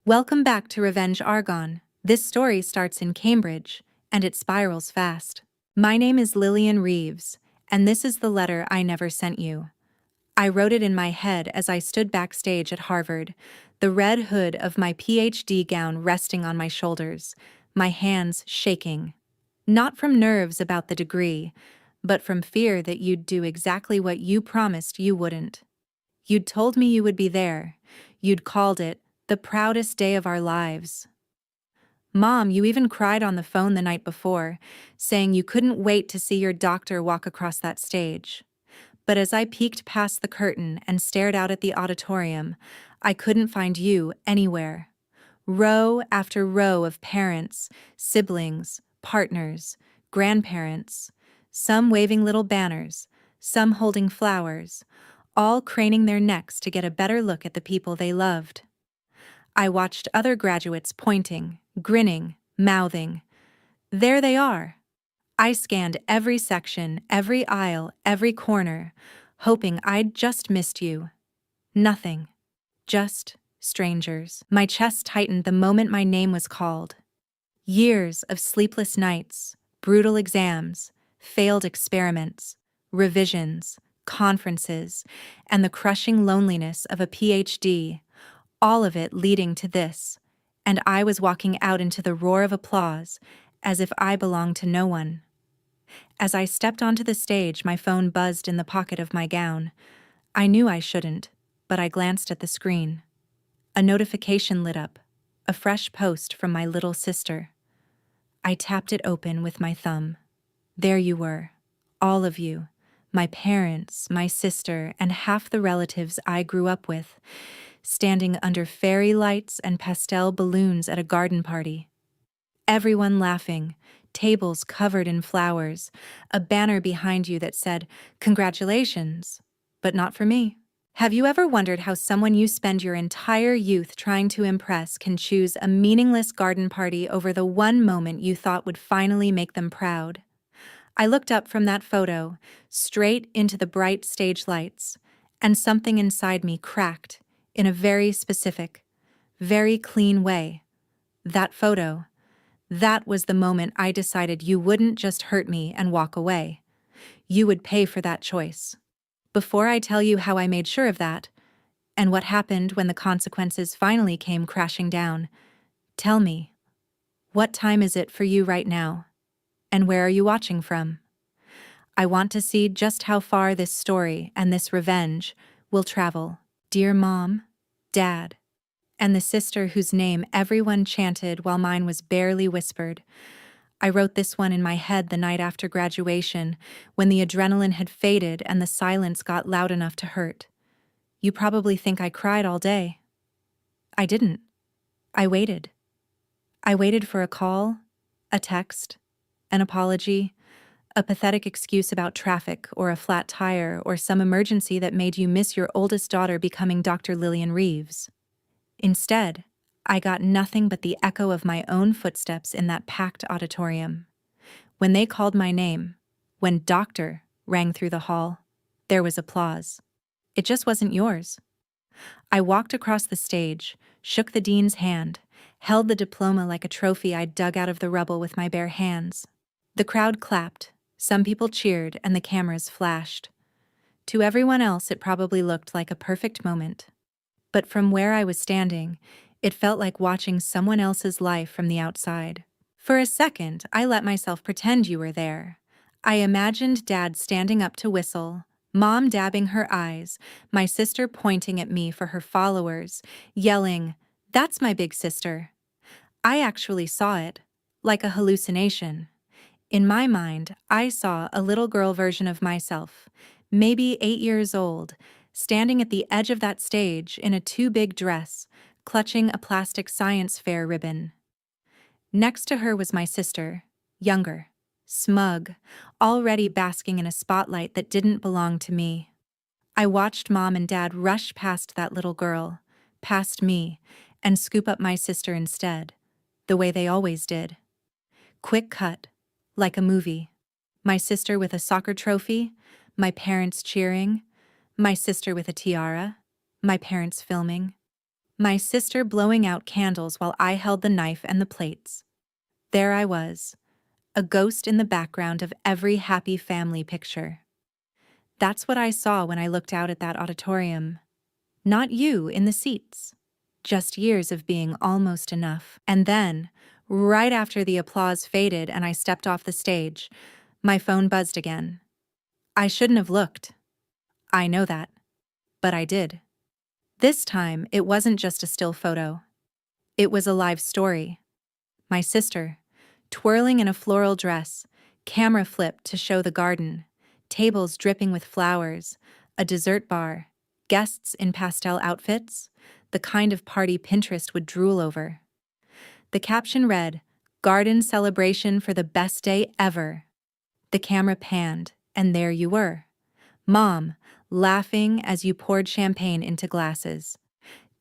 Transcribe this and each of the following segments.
Welcome back to Revenge Argon. This story starts in Cambridge, and it spirals fast. My name is Lillian Reeves, and this is the letter I never sent you. I wrote it in my head as I stood backstage at Harvard, the red hood of my PhD gown resting on my shoulders, my hands shaking. Not from nerves about the degree, but from fear that you'd do exactly what you promised you wouldn't. You'd told me you would be there. You'd called it the proudest day of our lives. Mom, you even cried on the phone the night before, saying you couldn't wait to see your doctor walk across that stage. But as I peeked past the curtain and stared out at the auditorium, I couldn't find you anywhere. Row after row of parents, siblings, partners, grandparents, some waving little banners, some holding flowers, all craning their necks to get a better look at the people they loved. I watched other graduates pointing, grinning, mouthing. There they are. I scanned every section, every aisle, every corner, hoping I'd just missed you. Nothing. Just strangers. My chest tightened the moment my name was called. Years of sleepless nights, brutal exams, failed experiments, revisions, conferences, and the crushing loneliness of a PhD, all of it leading to this, and I was walking out into the roar of applause as if I belonged to no one. As I stepped onto the stage, my phone buzzed in the pocket of my gown. I knew I shouldn't, but I glanced at the screen. A notification lit up, a fresh post from my little sister. I tapped it open with my thumb. There you were, all of you, my parents, my sister, and half the relatives I grew up with, standing under fairy lights and pastel balloons at a garden party. Everyone laughing, tables covered in flowers, a banner behind you that said, "Congratulations," but not for me. Have you ever wondered how someone you spend your entire youth trying to impress can choose a meaningless garden party over the one moment you thought would finally make them proud? I looked up from that photo, straight into the bright stage lights, and something inside me cracked in a very specific, very clean way. That photo, that was the moment I decided you wouldn't just hurt me and walk away. You would pay for that choice. Before I tell you how I made sure of that, and what happened when the consequences finally came crashing down, tell me, what time is it for you right now? And where are you watching from? I want to see just how far this story and this revenge will travel. Dear Mom, Dad, and the sister whose name everyone chanted while mine was barely whispered. I wrote this one in my head the night after graduation, when the adrenaline had faded and the silence got loud enough to hurt. You probably think I cried all day. I didn't. I waited. I waited for a call, a text, an apology, a pathetic excuse about traffic or a flat tire or some emergency that made you miss your oldest daughter becoming Dr. Lillian Reeves. Instead, I got nothing but the echo of my own footsteps in that packed auditorium. When they called my name, when "Doctor" rang through the hall, there was applause. It just wasn't yours. I walked across the stage, shook the dean's hand, held the diploma like a trophy I'd dug out of the rubble with my bare hands. The crowd clapped, some people cheered, and the cameras flashed. To everyone else, it probably looked like a perfect moment. But from where I was standing, it felt like watching someone else's life from the outside. For a second, I let myself pretend you were there. I imagined Dad standing up to whistle, Mom dabbing her eyes, my sister pointing at me for her followers, yelling, "That's my big sister." I actually saw it, like a hallucination. In my mind, I saw a little girl version of myself, maybe 8 years old, standing at the edge of that stage in a too-big dress, clutching a plastic science fair ribbon. Next to her was my sister, younger, smug, already basking in a spotlight that didn't belong to me. I watched Mom and Dad rush past that little girl, past me, and scoop up my sister instead, the way they always did. Quick cut, like a movie. My sister with a soccer trophy, my parents cheering, my sister with a tiara, my parents filming. My sister blowing out candles while I held the knife and the plates. There I was, a ghost in the background of every happy family picture. That's what I saw when I looked out at that auditorium. Not you in the seats. Just years of being almost enough. And then, right after the applause faded and I stepped off the stage, my phone buzzed again. I shouldn't have looked. I know that. But I did. This time, it wasn't just a still photo. It was a live story. My sister, twirling in a floral dress, camera flipped to show the garden, tables dripping with flowers, a dessert bar, guests in pastel outfits, the kind of party Pinterest would drool over. The caption read, "Garden celebration for the best day ever." The camera panned, and there you were. Mom, laughing as you poured champagne into glasses.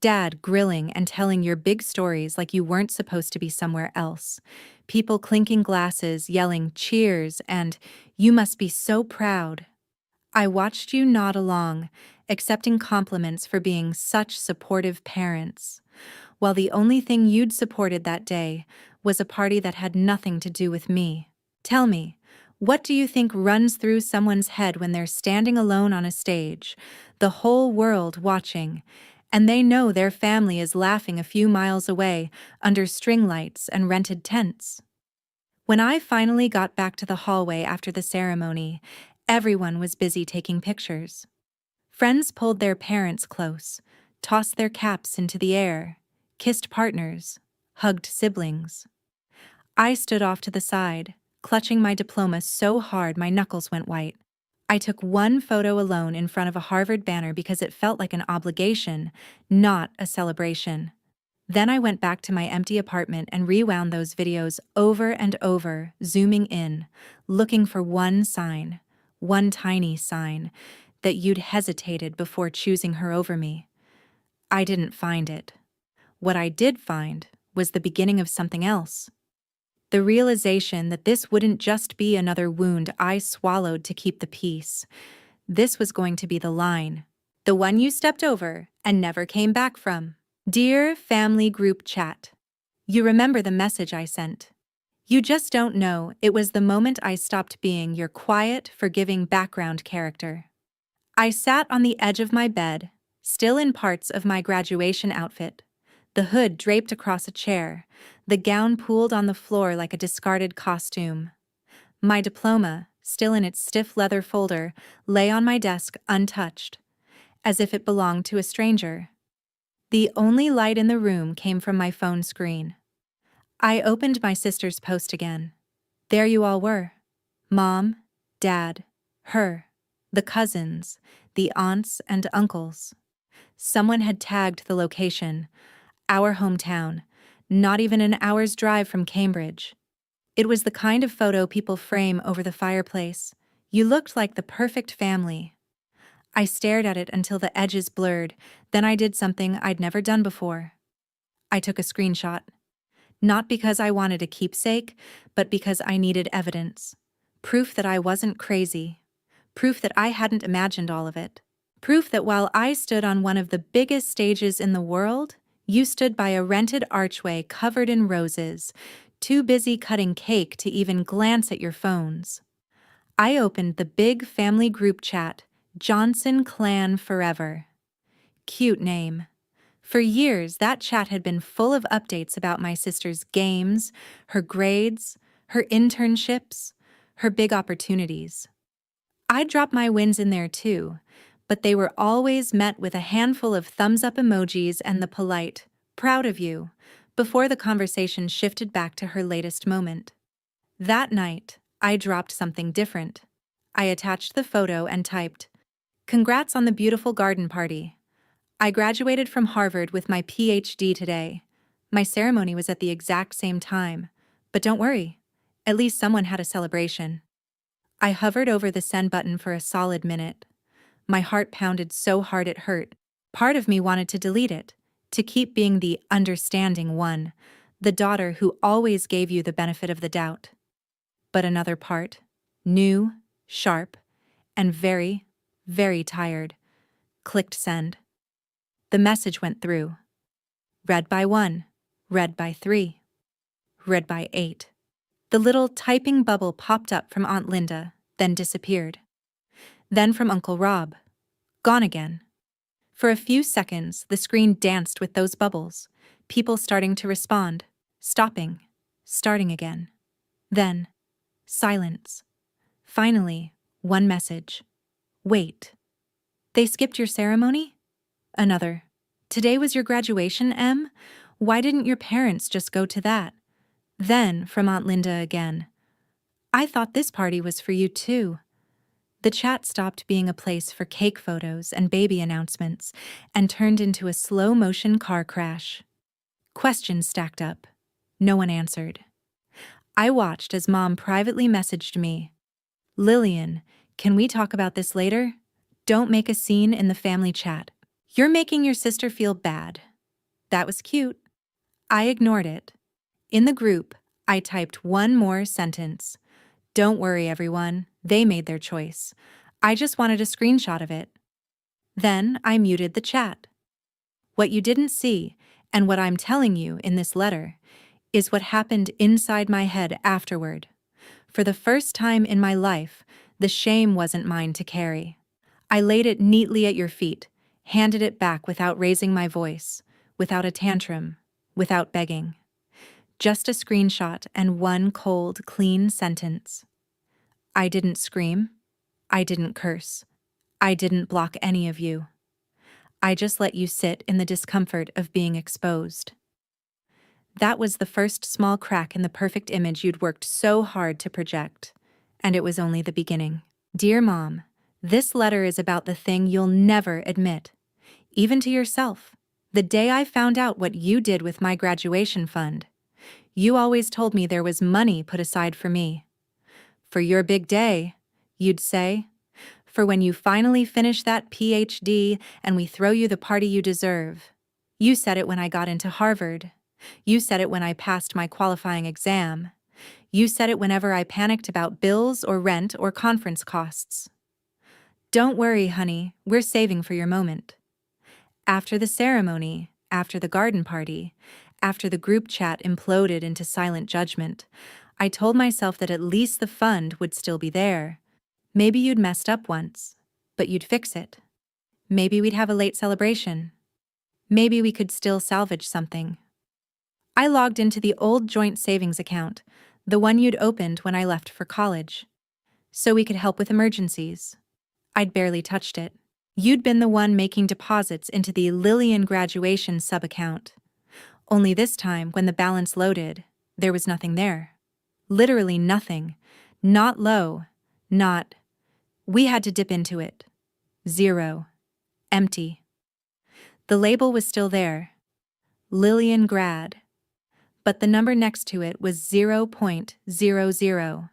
Dad grilling and telling your big stories like you weren't supposed to be somewhere else. People clinking glasses, yelling cheers, and "You must be so proud." I watched you nod along, accepting compliments for being such supportive parents, while the only thing you'd supported that day was a party that had nothing to do with me. Tell me, what do you think runs through someone's head when they're standing alone on a stage, the whole world watching, and they know their family is laughing a few miles away under string lights and rented tents? When I finally got back to the hallway after the ceremony, everyone was busy taking pictures. Friends pulled their parents close, tossed their caps into the air, kissed partners, hugged siblings. I stood off to the side, clutching my diploma so hard my knuckles went white. I took one photo alone in front of a Harvard banner because it felt like an obligation, not a celebration. Then I went back to my empty apartment and rewound those videos over and over, zooming in, looking for one sign, one tiny sign, that you'd hesitated before choosing her over me. I didn't find it. What I did find was the beginning of something else. The realization that this wouldn't just be another wound I swallowed to keep the peace. This was going to be the line. The one you stepped over and never came back from. Dear Family Group Chat. You remember the message I sent. You just don't know, it was the moment I stopped being your quiet, forgiving background character. I sat on the edge of my bed, still in parts of my graduation outfit, the hood draped across a chair, the gown pooled on the floor like a discarded costume. My diploma, still in its stiff leather folder, lay on my desk untouched, as if it belonged to a stranger. The only light in the room came from my phone screen. I opened my sister's post again. There you all were. Mom, Dad, her, the cousins, the aunts and uncles. Someone had tagged the location, our hometown, not even an hour's drive from Cambridge. It was the kind of photo people frame over the fireplace. You looked like the perfect family. I stared at it until the edges blurred, then I did something I'd never done before. I took a screenshot. Not because I wanted a keepsake, but because I needed evidence. Proof that I wasn't crazy. Proof that I hadn't imagined all of it. Proof that while I stood on one of the biggest stages in the world, you stood by a rented archway covered in roses, too busy cutting cake to even glance at your phones. I opened the big family group chat, Johnson Clan Forever. Cute name. For years, that chat had been full of updates about my sister's games, her grades, her internships, her big opportunities. I'd drop my wins in there too, but they were always met with a handful of thumbs-up emojis and the polite, "proud of you," before the conversation shifted back to her latest moment. That night, I dropped something different. I attached the photo and typed, "Congrats on the beautiful garden party. I graduated from Harvard with my PhD today. My ceremony was at the exact same time, but don't worry, at least someone had a celebration." I hovered over the send button for a solid minute. My heart pounded so hard it hurt. Part of me wanted to delete it, to keep being the understanding one, the daughter who always gave you the benefit of the doubt. But another part, new, sharp, and very, very tired, clicked send. The message went through. Read by 1. Read by 3. Read by 8. The little typing bubble popped up from Aunt Linda, then disappeared. Then from Uncle Rob. Gone again. For a few seconds, the screen danced with those bubbles, people starting to respond, stopping, starting again. Then, silence. Finally, one message. Wait. They skipped your ceremony? Another. Today was your graduation, Em? Why didn't your parents just go to that? Then, from Aunt Linda again. I thought this party was for you too. The chat stopped being a place for cake photos and baby announcements and turned into a slow-motion car crash. Questions stacked up. No one answered. I watched as Mom privately messaged me. Lillian, can we talk about this later? Don't make a scene in the family chat. You're making your sister feel bad. That was cute. I ignored it. In the group, I typed one more sentence. Don't worry, everyone. They made their choice. I just wanted a screenshot of it. Then I muted the chat. What you didn't see, and what I'm telling you in this letter, is what happened inside my head afterward. For the first time in my life, the shame wasn't mine to carry. I laid it neatly at your feet, handed it back without raising my voice, without a tantrum, without begging. Just a screenshot and one cold, clean sentence. I didn't scream. I didn't curse. I didn't block any of you. I just let you sit in the discomfort of being exposed. That was the first small crack in the perfect image you'd worked so hard to project. And it was only the beginning. Dear Mom, this letter is about the thing you'll never admit, even to yourself. The day I found out what you did with my graduation fund. You always told me there was money put aside for me. For your big day, you'd say. For when you finally finish that PhD and we throw you the party you deserve. You said it when I got into Harvard. You said it when I passed my qualifying exam. You said it whenever I panicked about bills or rent or conference costs. Don't worry, honey, we're saving for your moment. After the ceremony, after the garden party, after the group chat imploded into silent judgment, I told myself that at least the fund would still be there. Maybe you'd messed up once, but you'd fix it. Maybe we'd have a late celebration. Maybe we could still salvage something. I logged into the old joint savings account, the one you'd opened when I left for college, so we could help with emergencies. I'd barely touched it. You'd been the one making deposits into the Lillian graduation sub-account. Only this time, when the balance loaded, there was nothing there. Literally nothing. Not low. Not. We had to dip into it. 0. Empty. The label was still there. Lillian Grad. But the number next to it was 0.00.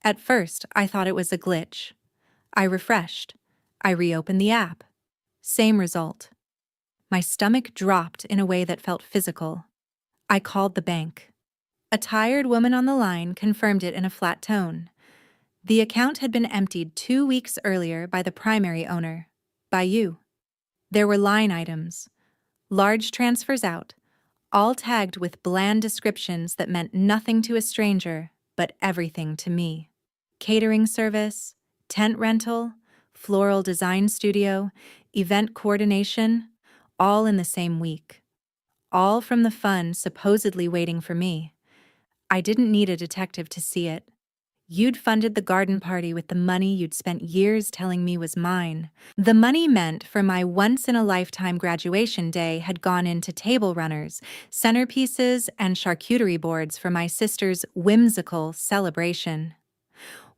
At first, I thought it was a glitch. I refreshed. I reopened the app. Same result. My stomach dropped in a way that felt physical. I called the bank. A tired woman on the line confirmed it in a flat tone. The account had been emptied 2 weeks earlier by the primary owner, by you. There were line items, large transfers out, all tagged with bland descriptions that meant nothing to a stranger, but everything to me. Catering service, tent rental, floral design studio, event coordination, all in the same week. All from the fund supposedly waiting for me. I didn't need a detective to see it. You'd funded the garden party with the money you'd spent years telling me was mine. The money meant for my once-in-a-lifetime graduation day had gone into table runners, centerpieces, and charcuterie boards for my sister's whimsical celebration.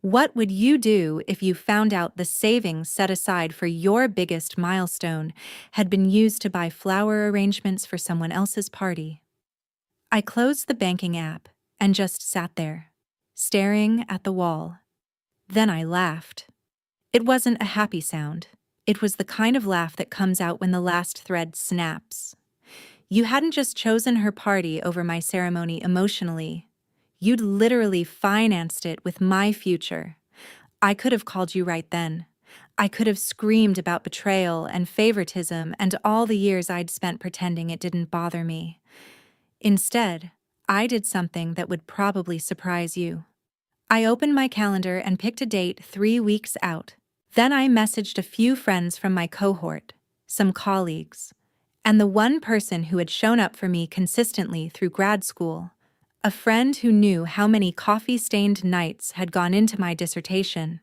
What would you do if you found out the savings set aside for your biggest milestone had been used to buy flower arrangements for someone else's party? I closed the banking app and just sat there, staring at the wall. Then I laughed. It wasn't a happy sound. It was the kind of laugh that comes out when the last thread snaps. You hadn't just chosen her party over my ceremony emotionally. You'd literally financed it with my future. I could have called you right then. I could have screamed about betrayal and favoritism and all the years I'd spent pretending it didn't bother me. Instead, I did something that would probably surprise you. I opened my calendar and picked a date 3 weeks out. Then I messaged a few friends from my cohort, some colleagues, and the one person who had shown up for me consistently through grad school, a friend who knew how many coffee-stained nights had gone into my dissertation.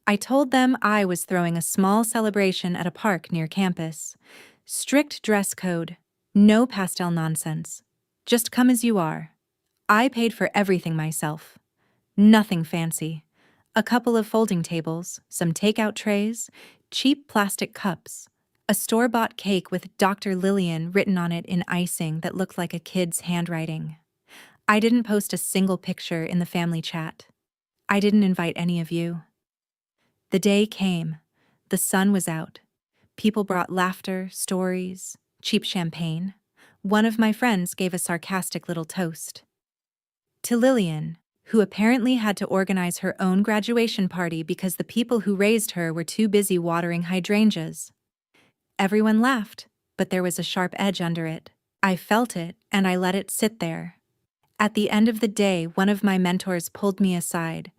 I told them I was throwing a small celebration at a park near campus. Strict dress code, no pastel nonsense. Just come as you are. I paid for everything myself. Nothing fancy. A couple of folding tables, some takeout trays, cheap plastic cups, a store-bought cake with Dr. Lillian written on it in icing that looked like a kid's handwriting. I didn't post a single picture in the family chat. I didn't invite any of you. The day came. The sun was out. People brought laughter, stories, cheap champagne. One of my friends gave a sarcastic little toast to Lillian, who apparently had to organize her own graduation party because the people who raised her were too busy watering hydrangeas. Everyone laughed, but there was a sharp edge under it. I felt it, and I let it sit there. At the end of the day, one of my mentors pulled me aside.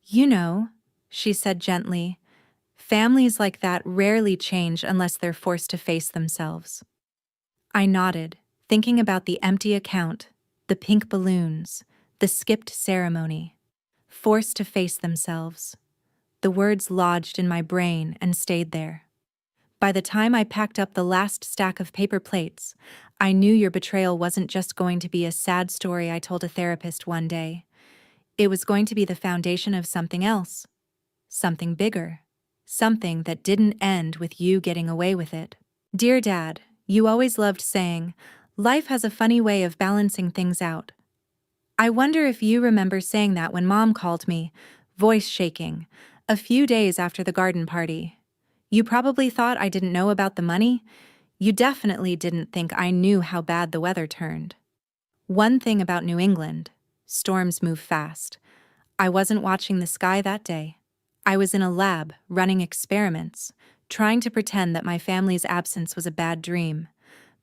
"You know," she said gently, "families like that rarely change unless they're forced to face themselves." I nodded, thinking about the empty account, the pink balloons, the skipped ceremony. Forced to face themselves. The words lodged in my brain and stayed there. By the time I packed up the last stack of paper plates, I knew your betrayal wasn't just going to be a sad story I told a therapist one day. It was going to be the foundation of something else. Something bigger. Something that didn't end with you getting away with it. Dear Dad, you always loved saying, "Life has a funny way of balancing things out." I wonder if you remember saying that when Mom called me, voice shaking, a few days after the garden party. You probably thought I didn't know about the money. You definitely didn't think I knew how bad the weather turned. One thing about New England, storms move fast. I wasn't watching the sky that day. I was in a lab, running experiments, trying to pretend that my family's absence was a bad dream.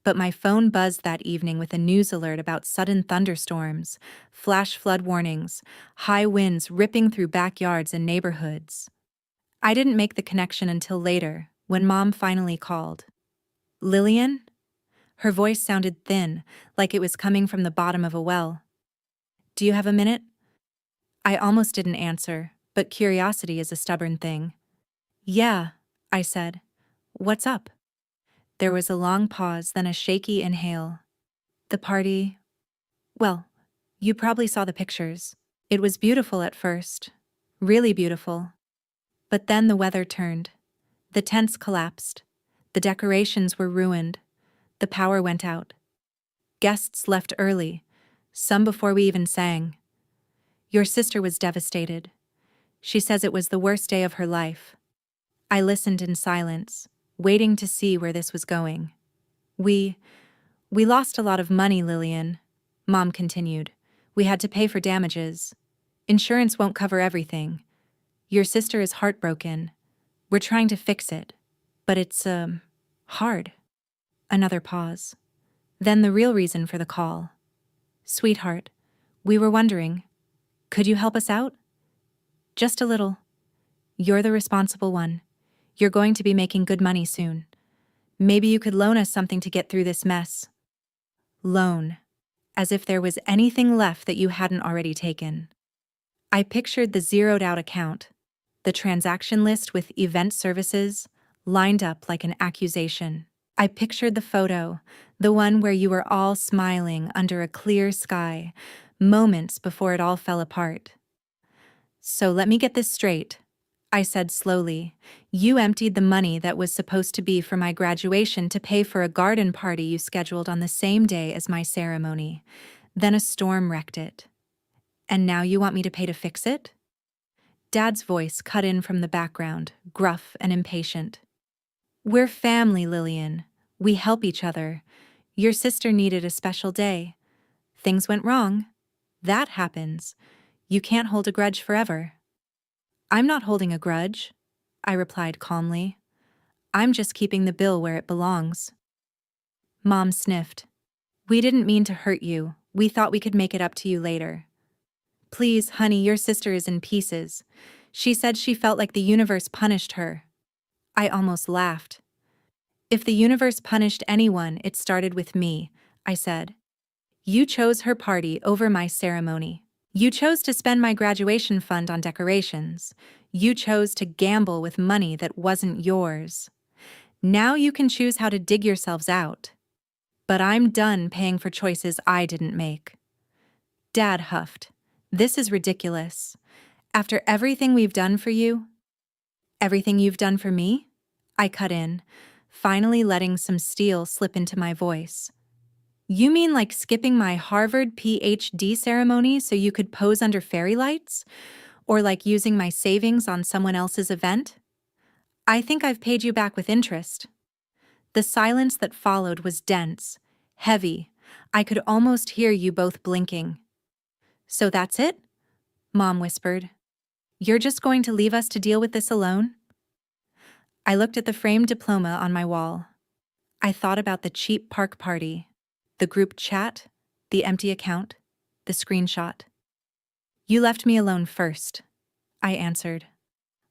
But my phone buzzed that evening with a news alert about sudden thunderstorms, flash flood warnings, high winds ripping through backyards and neighborhoods. I didn't make the connection until later, when Mom finally called. "Lillian?" Her voice sounded thin, like it was coming from the bottom of a well. "Do you have a minute?" I almost didn't answer, but curiosity is a stubborn thing. "Yeah," I said. "What's up?" There was a long pause, then a shaky inhale. "The party... Well, you probably saw the pictures. It was beautiful at first. Really beautiful. But then the weather turned. The tents collapsed. The decorations were ruined. The power went out. Guests left early, some before we even sang. Your sister was devastated. She says it was the worst day of her life." I listened in silence, waiting to see where this was going. We lost a lot of money, Lillian," Mom continued. "We had to pay for damages. Insurance won't cover everything. Your sister is heartbroken. We're trying to fix it. But it's, hard." Another pause. Then the real reason for the call. "Sweetheart, we were wondering, could you help us out? Just a little. You're the responsible one. You're going to be making good money soon. Maybe you could loan us something to get through this mess." Loan. As if there was anything left that you hadn't already taken. I pictured the zeroed-out account, the transaction list with event services, lined up like an accusation. I pictured the photo, the one where you were all smiling under a clear sky, moments before it all fell apart. "So let me get this straight," I said slowly. "You emptied the money that was supposed to be for my graduation to pay for a garden party you scheduled on the same day as my ceremony. Then a storm wrecked it. And now you want me to pay to fix it?" Dad's voice cut in from the background, gruff and impatient. "We're family, Lillian. We help each other. Your sister needed a special day. Things went wrong. That happens. You can't hold a grudge forever." "I'm not holding a grudge," I replied calmly. I'm just keeping the bill where it belongs. Mom sniffed. We didn't mean to hurt you. We thought we could make it up to you later. Please, honey, your sister is in pieces. She said she felt like the universe punished her. I almost laughed. If the universe punished anyone, it started with me, I said. You chose her party over my ceremony. You chose to spend my graduation fund on decorations. You chose to gamble with money that wasn't yours. Now you can choose how to dig yourselves out. But I'm done paying for choices I didn't make. Dad huffed. This is ridiculous. After everything we've done for you? Everything you've done for me? I cut in, finally letting some steel slip into my voice. You mean like skipping my Harvard PhD ceremony so you could pose under fairy lights? Or like using my savings on someone else's event? I think I've paid you back with interest. The silence that followed was dense, heavy. I could almost hear you both blinking. So that's it? Mom whispered. You're just going to leave us to deal with this alone? I looked at the framed diploma on my wall. I thought about the cheap park party, the group chat, the empty account, the screenshot. You left me alone first, I answered.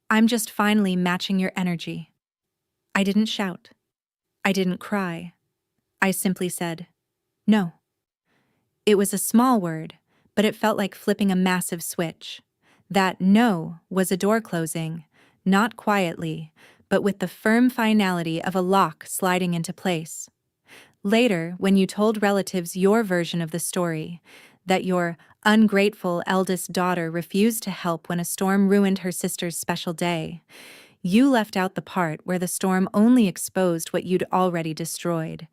I'm just finally matching your energy. I didn't shout. I didn't cry. I simply said, no. It was a small word, but it felt like flipping a massive switch. That no was a door closing, not quietly, but with the firm finality of a lock sliding into place. Later, when you told relatives your version of the story, that your ungrateful eldest daughter refused to help when a storm ruined her sister's special day, you left out the part where the storm only exposed what you'd already destroyed.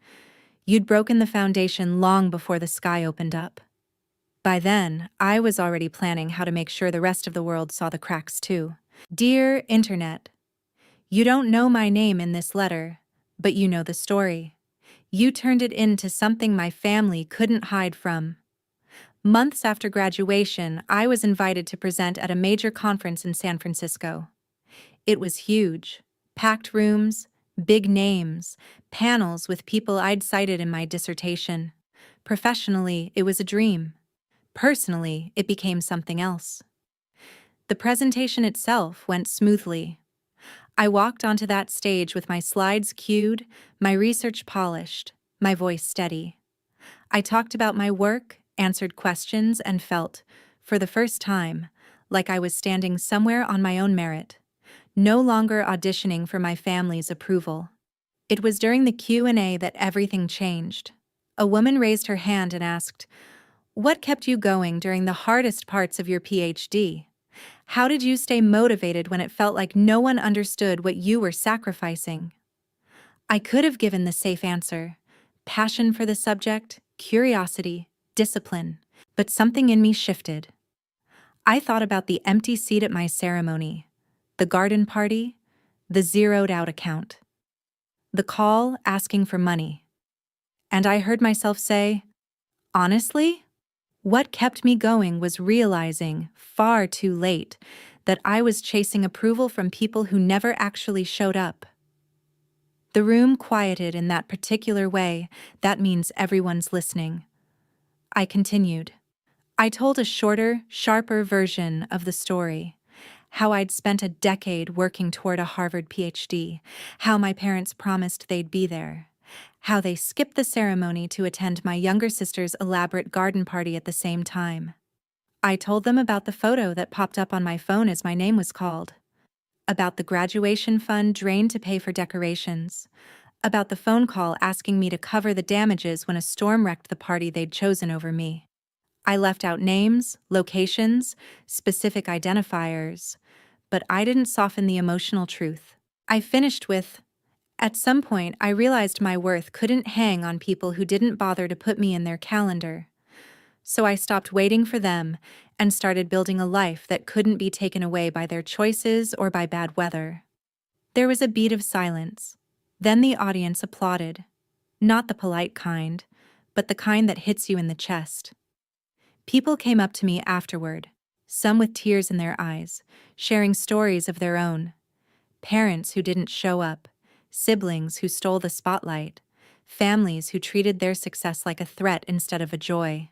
You'd broken the foundation long before the sky opened up. By then, I was already planning how to make sure the rest of the world saw the cracks too. Dear Internet, you don't know my name in this letter, but you know the story. You turned it into something my family couldn't hide from. Months after graduation, I was invited to present at a major conference in San Francisco. It was huge. Packed rooms, big names, panels with people I'd cited in my dissertation. Professionally, it was a dream. Personally, it became something else. The presentation itself went smoothly. I walked onto that stage with my slides cued, my research polished, my voice steady. I talked about my work, answered questions, and felt, for the first time, like I was standing somewhere on my own merit, no longer auditioning for my family's approval. It was during the Q&A that everything changed. A woman raised her hand and asked, "What kept you going during the hardest parts of your PhD? How did you stay motivated when it felt like no one understood what you were sacrificing?" I could have given the safe answer: passion for the subject, curiosity, discipline, but something in me shifted. I thought about the empty seat at my ceremony, the garden party, the zeroed-out account, the call asking for money. And I heard myself say, honestly, what kept me going was realizing, far too late, that I was chasing approval from people who never actually showed up. The room quieted in that particular way. That means everyone's listening. I continued. I told a shorter, sharper version of the story. How I'd spent a decade working toward a Harvard PhD. How my parents promised they'd be there. How they skipped the ceremony to attend my younger sister's elaborate garden party at the same time. I told them about the photo that popped up on my phone as my name was called. About the graduation fund drained to pay for decorations. About the phone call asking me to cover the damages when a storm wrecked the party they'd chosen over me. I left out names, locations, specific identifiers, but I didn't soften the emotional truth. I finished with, at some point I realized my worth couldn't hang on people who didn't bother to put me in their calendar. So I stopped waiting for them and started building a life that couldn't be taken away by their choices or by bad weather. There was a beat of silence. Then the audience applauded. Not the polite kind, but the kind that hits you in the chest. People came up to me afterward, some with tears in their eyes, sharing stories of their own. Parents who didn't show up, siblings who stole the spotlight, families who treated their success like a threat instead of a joy.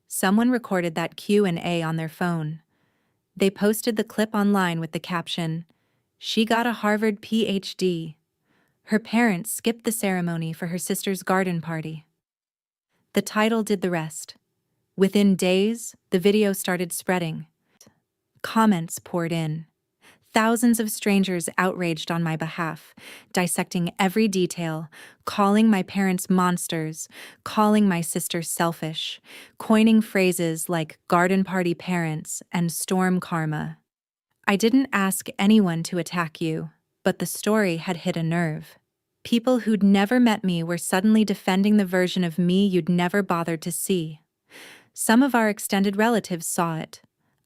Someone recorded that Q&A on their phone. They posted the clip online with the caption, "She got a Harvard PhD." Her parents skipped the ceremony for her sister's garden party. The title did the rest. Within days, the video started spreading. Comments poured in. Thousands of strangers outraged on my behalf, dissecting every detail, calling my parents monsters, calling my sister selfish, coining phrases like garden party parents and storm karma. I didn't ask anyone to attack you, but the story had hit a nerve. People who'd never met me were suddenly defending the version of me you'd never bothered to see. Some of our extended relatives saw it.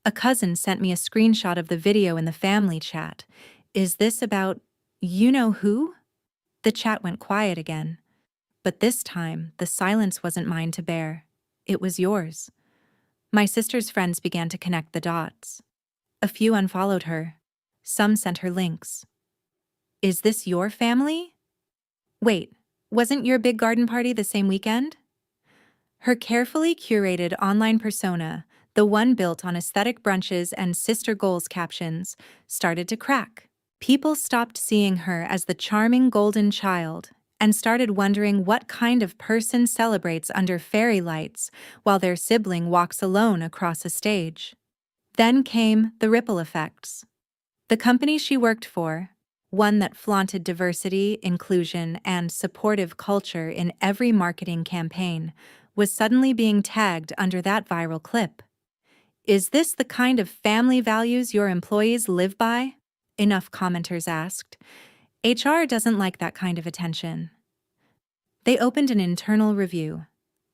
A cousin sent me a screenshot of the video in the family chat. "Is this about you-know-who?" The chat went quiet again. But this time, the silence wasn't mine to bear. It was yours. My sister's friends began to connect the dots. A few unfollowed her. Some sent her links. "Is this your family? Wait, wasn't your big garden party the same weekend?" Her carefully curated online persona, the one built on aesthetic brunches and sister goals captions, started to crack. People stopped seeing her as the charming golden child and started wondering what kind of person celebrates under fairy lights while their sibling walks alone across a stage. Then came the ripple effects. The company she worked for, one that flaunted diversity, inclusion, and supportive culture in every marketing campaign, was suddenly being tagged under that viral clip. "Is this the kind of family values your employees live by?" Enough commenters asked. "HR doesn't like that kind of attention." They opened an internal review,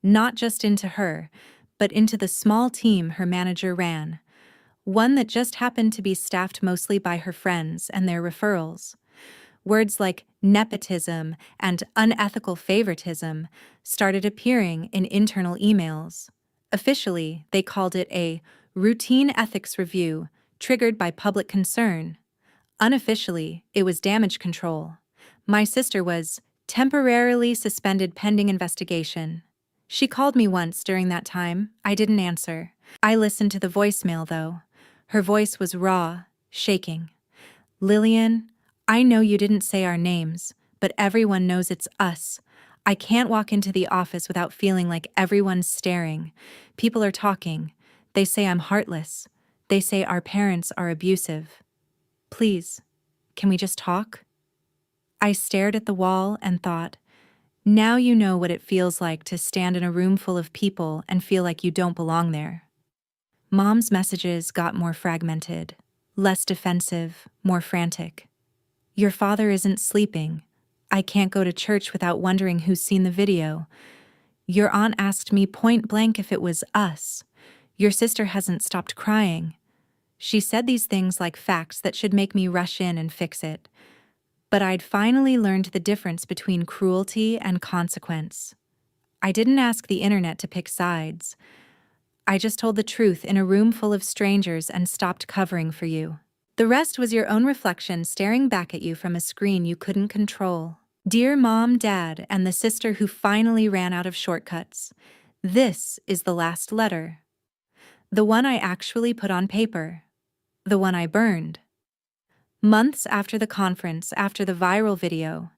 not just into her, but into the small team her manager ran, one that just happened to be staffed mostly by her friends and their referrals. Words like nepotism and unethical favoritism started appearing in internal emails. Officially, they called it a routine ethics review triggered by public concern. Unofficially, it was damage control. My sister was temporarily suspended pending investigation. She called me once during that time. I didn't answer. I listened to the voicemail, though. Her voice was raw, shaking. "Lillian, I know you didn't say our names, but everyone knows it's us. I can't walk into the office without feeling like everyone's staring. People are talking. They say I'm heartless. They say our parents are abusive. Please, can we just talk?" I stared at the wall and thought, now you know what it feels like to stand in a room full of people and feel like you don't belong there. Mom's messages got more fragmented, less defensive, more frantic. "Your father isn't sleeping. I can't go to church without wondering who's seen the video. Your aunt asked me point blank if it was us. Your sister hasn't stopped crying." She said these things like facts that should make me rush in and fix it. But I'd finally learned the difference between cruelty and consequence. I didn't ask the internet to pick sides. I just told the truth in a room full of strangers and stopped covering for you. The rest was your own reflection staring back at you from a screen you couldn't control. Dear Mom, Dad, and the sister who finally ran out of shortcuts, this is the last letter. The one I actually put on paper. The one I burned. Months after the conference, after the viral video,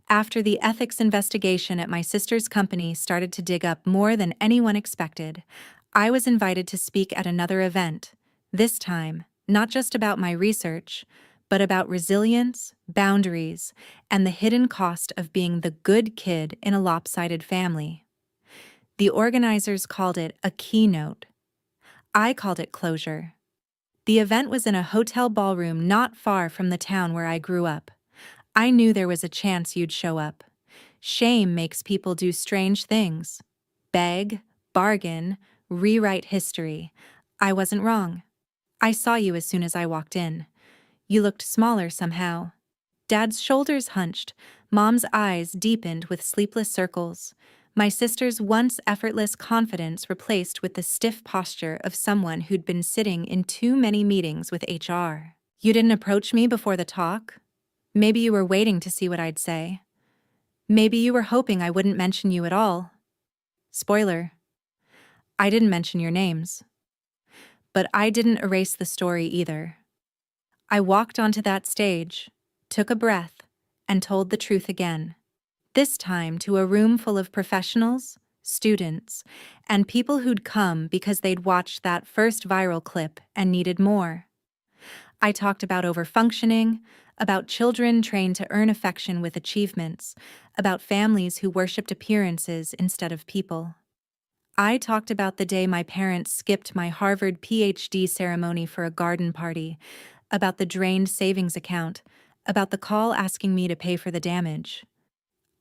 after the ethics investigation at my sister's company started to dig up more than anyone expected, I was invited to speak at another event, this time not just about my research, but about resilience, boundaries, and the hidden cost of being the good kid in a lopsided family. The organizers called it a keynote. I called it closure. The event was in a hotel ballroom not far from the town where I grew up. I knew there was a chance you'd show up. Shame makes people do strange things. Beg, bargain, rewrite history. I wasn't wrong. I saw you as soon as I walked in. You looked smaller somehow. Dad's shoulders hunched, Mom's eyes deepened with sleepless circles. My sister's once effortless confidence replaced with the stiff posture of someone who'd been sitting in too many meetings with HR. "You didn't approach me before the talk?" Maybe you were waiting to see what I'd say. Maybe you were hoping I wouldn't mention you at all. Spoiler, I didn't mention your names. But I didn't erase the story either. I walked onto that stage, took a breath, and told the truth again. This time to a room full of professionals, students, and people who'd come because they'd watched that first viral clip and needed more. I talked about overfunctioning, about children trained to earn affection with achievements, about families who worshipped appearances instead of people. I talked about the day my parents skipped my Harvard PhD ceremony for a garden party, about the drained savings account, about the call asking me to pay for the damage.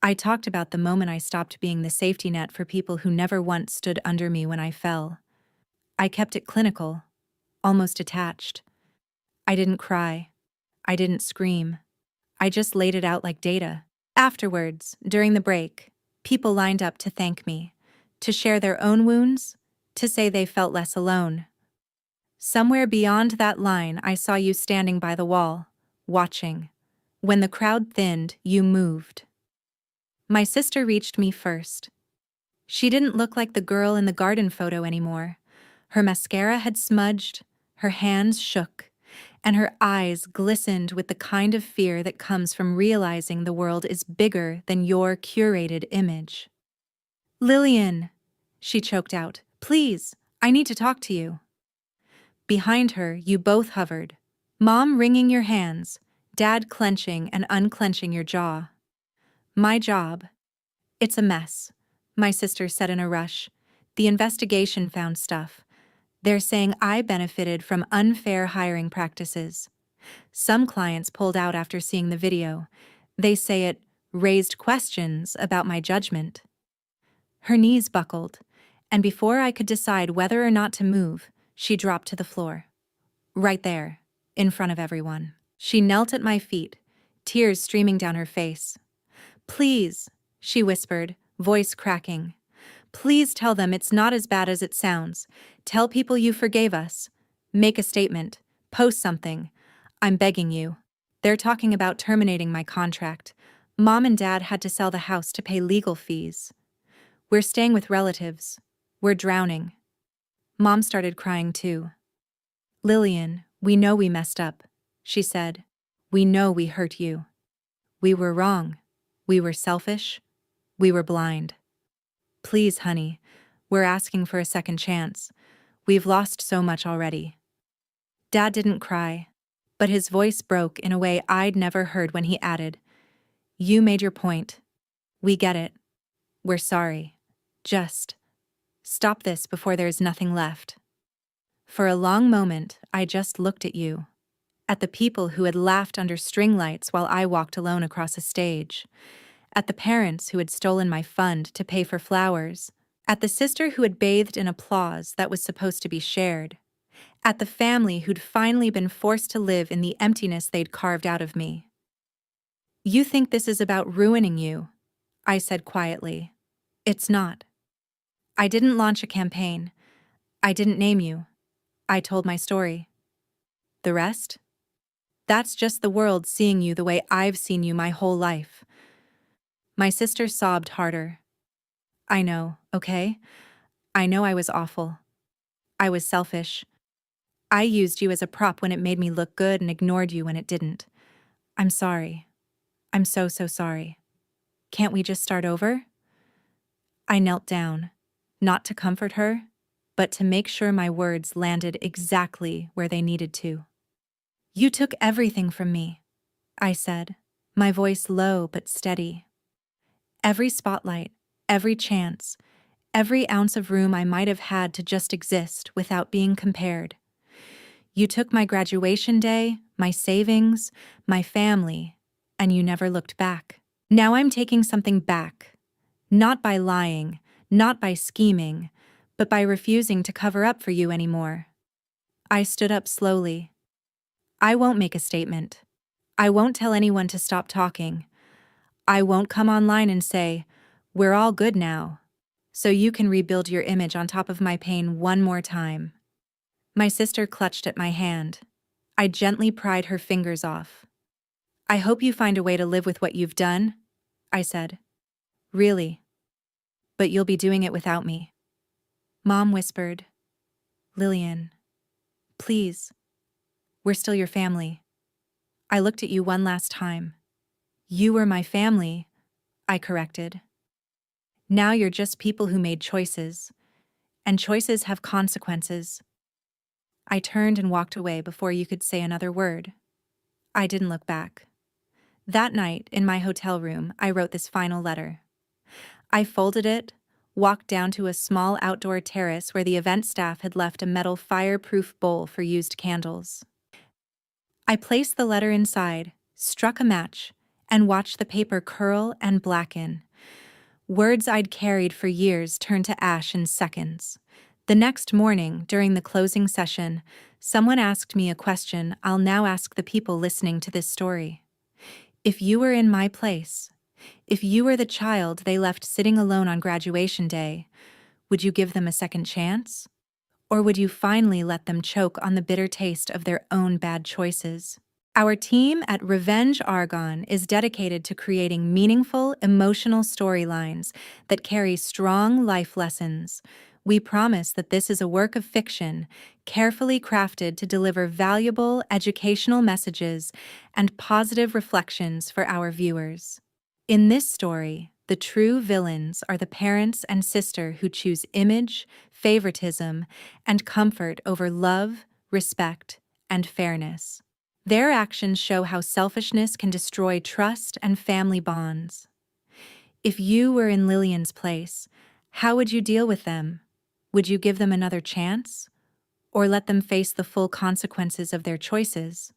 I talked about the moment I stopped being the safety net for people who never once stood under me when I fell. I kept it clinical, almost attached. I didn't cry. I didn't scream. I just laid it out like data. Afterwards, during the break, people lined up to thank me, to share their own wounds, to say they felt less alone. Somewhere beyond that line, I saw you standing by the wall, watching. When the crowd thinned, you moved. My sister reached me first. She didn't look like the girl in the garden photo anymore. Her mascara had smudged, her hands shook, and her eyes glistened with the kind of fear that comes from realizing the world is bigger than your curated image. "Lillian," she choked out, "please, I need to talk to you." Behind her, you both hovered, Mom wringing your hands, Dad clenching and unclenching your jaw. My job. It's a mess, my sister said in a rush. The investigation found stuff. They're saying I benefited from unfair hiring practices. Some clients pulled out after seeing the video. They say it raised questions about my judgment. Her knees buckled, and before I could decide whether or not to move, she dropped to the floor. Right there, in front of everyone. She knelt at my feet, tears streaming down her face. "Please," she whispered, voice cracking. "Please tell them it's not as bad as it sounds. Tell people you forgave us. Make a statement. Post something. I'm begging you." They're talking about terminating my contract. Mom and Dad had to sell the house to pay legal fees. We're staying with relatives. We're drowning. Mom started crying too. "Lillian, we know we messed up," she said. "We know we hurt you. We were wrong. We were selfish. We were blind. Please, honey, we're asking for a second chance. We've lost so much already." Dad didn't cry, but his voice broke in a way I'd never heard when he added, "You made your point. We get it. We're sorry. Just stop this before there's nothing left." For a long moment, I just looked at you, at the people who had laughed under string lights while I walked alone across a stage, at the parents who had stolen my fund to pay for flowers, at the sister who had bathed in applause that was supposed to be shared, at the family who'd finally been forced to live in the emptiness they'd carved out of me. "You think this is about ruining you," I said quietly. "It's not. I didn't launch a campaign. I didn't name you. I told my story. The rest? That's just the world seeing you the way I've seen you my whole life." My sister sobbed harder. "I know, okay? I know I was awful. I was selfish. I used you as a prop when it made me look good and ignored you when it didn't. I'm sorry. I'm so, so sorry. Can't we just start over?" I knelt down, not to comfort her, but to make sure my words landed exactly where they needed to. "You took everything from me," I said, my voice low but steady. "Every spotlight, every chance, every ounce of room I might have had to just exist without being compared. You took my graduation day, my savings, my family, and you never looked back. Now I'm taking something back. Not by lying, not by scheming, but by refusing to cover up for you anymore." I stood up slowly. "I won't make a statement. I won't tell anyone to stop talking. I won't come online and say, 'We're all good now,' so you can rebuild your image on top of my pain one more time." My sister clutched at my hand. I gently pried her fingers off. I hope you find a way to live with what you've done, I said. Really? But you'll be doing it without me. Mom whispered, Lillian, please. We're still your family. I looked at you one last time. You were my family, I corrected. Now you're just people who made choices, and choices have consequences. I turned and walked away before you could say another word. I didn't look back. That night, in my hotel room, I wrote this final letter. I folded it, walked down to a small outdoor terrace where the event staff had left a metal fireproof bowl for used candles. I placed the letter inside, struck a match, and watched the paper curl and blacken. Words I'd carried for years turned to ash in seconds. The next morning, during the closing session, someone asked me a question I'll now ask the people listening to this story. If you were in my place, if you were the child they left sitting alone on graduation day, would you give them a second chance? Or would you finally let them choke on the bitter taste of their own bad choices? Our team at Revenge Argonne is dedicated to creating meaningful, emotional storylines that carry strong life lessons. We promise that this is a work of fiction, carefully crafted to deliver valuable educational messages and positive reflections for our viewers. In this story, the true villains are the parents and sister who choose image, favoritism, and comfort over love, respect, and fairness. Their actions show how selfishness can destroy trust and family bonds. If you were in Lillian's place, how would you deal with them? Would you give them another chance? Or let them face the full consequences of their choices?